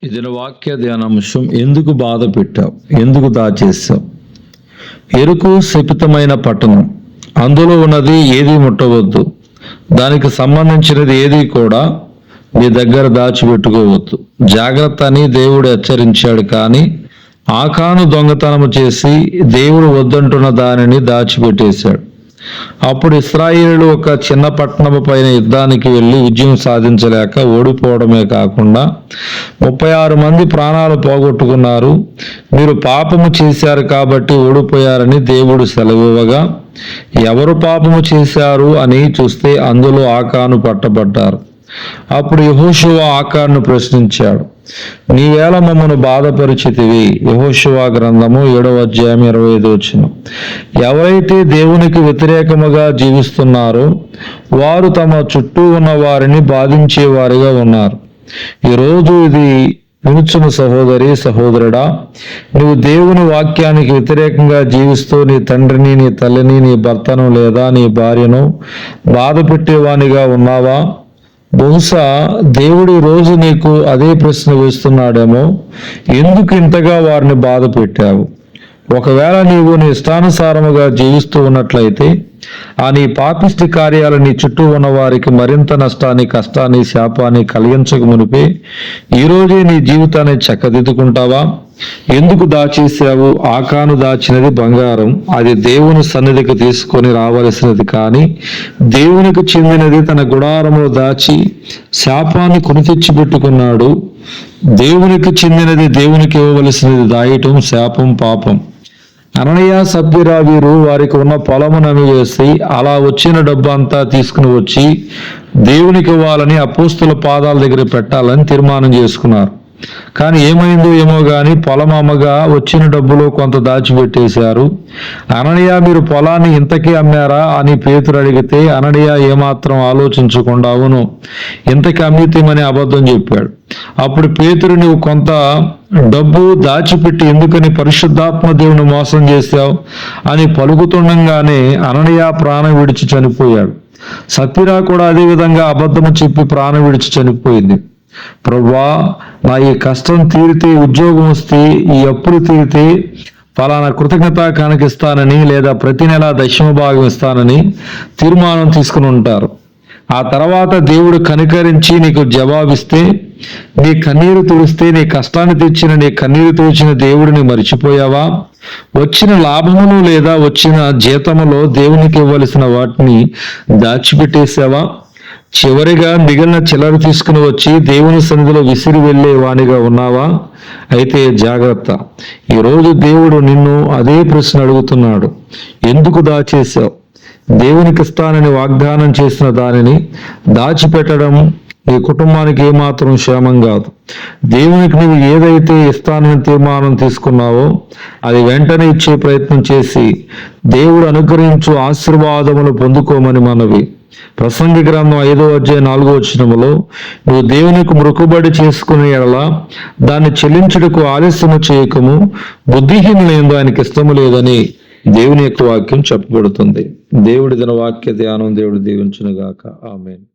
ఇదిన వాక్య ధ్యానాంశం. ఎందుకు బాధ పెట్టావు, ఎందుకు దాచేసావు? ఎరుకు శపితమైన పట్టణం, అందులో ఉన్నది ఏది ముట్టవద్దు, దానికి సంబంధించినది ఏది కూడా మీ దగ్గర దాచిపెట్టుకోవద్దు. జాగ్రత్త అని దేవుడు హెచ్చరించాడు, కానీ ఆకాను దొంగతనము చేసి దేవుడు వద్దంటున్న దానిని దాచిపెట్టేశాడు. అప్పుడు ఇశ్రాయేలు ఒక చిన్న పట్టణము పైన యుద్ధానికి వెళ్ళి విజయం సాధించలేక ఓడిపోవడమే కాకుండా 36 మంది ప్రాణాలు పోగొట్టుకున్నారు. మీరు పాపము చేశారు కాబట్టి ఓడిపోయారని దేవుడు సెలవివ్వగా, ఎవరు పాపము చేశారు అని చూస్తే అందులో ఆకాను పట్టబడ్డారు. అప్పుడు యెహోషువ ఆకానును ప్రశ్నించాడు, నీవేళ మమ్మను బాధపరిచితివి? యెహోషువ గ్రంథము 7వ అధ్యాయం 25వ వచనం. ఎవరైతే దేవునికి వ్యతిరేకముగా జీవిస్తున్నారో వారు తమ చుట్టూ ఉన్న వారిని బాధించేవారిగా ఉన్నారు. ఈరోజు ఇది వినుచున్న సహోదరి సహోదరుడా, నువ్వు దేవుని వాక్యానికి వ్యతిరేకంగా జీవిస్తూ నీ తండ్రిని, నీ తల్లిని, నీ భర్తను లేదా నీ భార్యను బాధ పెట్టేవానిగా ఉన్నావా? బహుశా దేవుడు ఈ రోజు నీకు అదే ప్రశ్న వేస్తున్నాడేమో, ఎందుకు ఇంతగా వారిని బాధ పెట్టావు? ఒకవేళ నీవు నీ ఇష్టానుసారముగా జీవిస్తూ ఉన్నట్లయితే ఆ నీ పాపిష్టి కార్యాలు నీ చుట్టూ ఉన్న వారికి మరింత నష్టాన్ని, కష్టాన్ని, శాపాన్ని కలిగించక మునిపే ఈరోజే నీ జీవితాన్ని చక్కదిద్దుకుంటావా? ఎందుకు దాచేసావు? ఆకాను దాచినది బంగారం, అది దేవుని సన్నిధికి తీసుకొని రావలసినది, కానీ దేవునికి చెందినది తన గుడారములో దాచి శాపాన్ని కొని తెచ్చిపెట్టుకున్నాడు. దేవునికి చెందినది దేవునికి ఇవ్వవలసినది దాయటం శాపం, పాపం. అననీయ సప్ఫీరా వీరు వారికి ఉన్న పొలము నమివేసి అలా వచ్చిన డబ్బు అంతా తీసుకుని వచ్చి దేవునికి ఇవ్వాలని అపోస్తుల పాదాల దగ్గర పెట్టాలని తీర్మానం చేసుకున్నారు. కానీ ఏమైందో ఏమో గాని పొలం అమ్మగా వచ్చిన డబ్బులో కొంత దాచిపెట్టేశారు. అననీయ, మీరు పొలాన్ని ఇంతకీ అమ్మారా అని పేతురు అడిగితే అననీయ ఏమాత్రం ఆలోచించకుండా అవును, ఇంతకీ అమ్మితేమని అబద్ధం చెప్పాడు. అప్పుడు పేతురు, నువ్వు కొంత డబ్బు దాచిపెట్టి ఎందుకని పరిశుద్ధాత్మ దేవుని మోసం చేశావు అని పలుకుతుండగానే అననీయ ప్రాణం విడిచి చనిపోయాడు. సప్ఫీరా కూడా అదే విధంగా అబద్ధము చెప్పి ప్రాణం విడిచి చనిపోయింది. ప్రభువా, నా ఈ కష్టం తీరితే, ఉద్యోగం వస్తే, ఈ అప్పులు తీరితే ఫలానా కృతజ్ఞత కానుకిస్తానని లేదా ప్రతి నెల దశమ భాగం ఇస్తానని తీర్మానం తీసుకుని ఉంటారు. ఆ తర్వాత దేవుడు కనికరించి నీకు జవాబిస్తే, నీ కన్నీరు తుడిస్తే, నీ కష్టాన్ని తెచ్చిన, నీ కన్నీరు తుడిచిన దేవుడిని మర్చిపోయావా? వచ్చిన లాభములు లేదా వచ్చిన జీతములో దేవునికి ఇవ్వవలసిన వాటిని దాచిపెట్టేశావా? చివరిగా మిగిలిన చిల్లర తీసుకుని వచ్చి దేవుని సన్నిధిలో విసిరి వెళ్ళే వానిగా ఉన్నావా? అయితే జాగ్రత్త, ఈరోజు దేవుడు నిన్ను అదే ప్రశ్న అడుగుతున్నాడు. ఎందుకు దాచేశావు? దేవునికి ఇస్తానని వాగ్దానం చేసిన దానిని దాచిపెట్టడం నీ కుటుంబానికి ఏమాత్రం క్షేమం కాదు. దేవునికి నువ్వు ఏదైతే ఇస్తానని తీర్మానం తీసుకున్నావో అది వెంటనే ఇచ్చే ప్రయత్నం చేసి దేవుడు అనుగ్రహించు ఆశీర్వాదములు పొందుకోమని మనవి. ప్రసంగి గ్రంథం 5వ అధ్యాయం 4వ వచనములో, నువ్వు దేవునికి మొక్కుబడి చేసుకునే ఎడల దాన్ని చెల్లించుటకు ఆలస్యము చేయకము, బుద్ధిహీనులందు ఆయనకి ఇష్టము లేదని దేవుని యొక్క వాక్యం చెప్పబడుతుంది. దేవుడి దిన వాక్య ధ్యానం దేవుడు దీవించును గాక. ఆమేన్.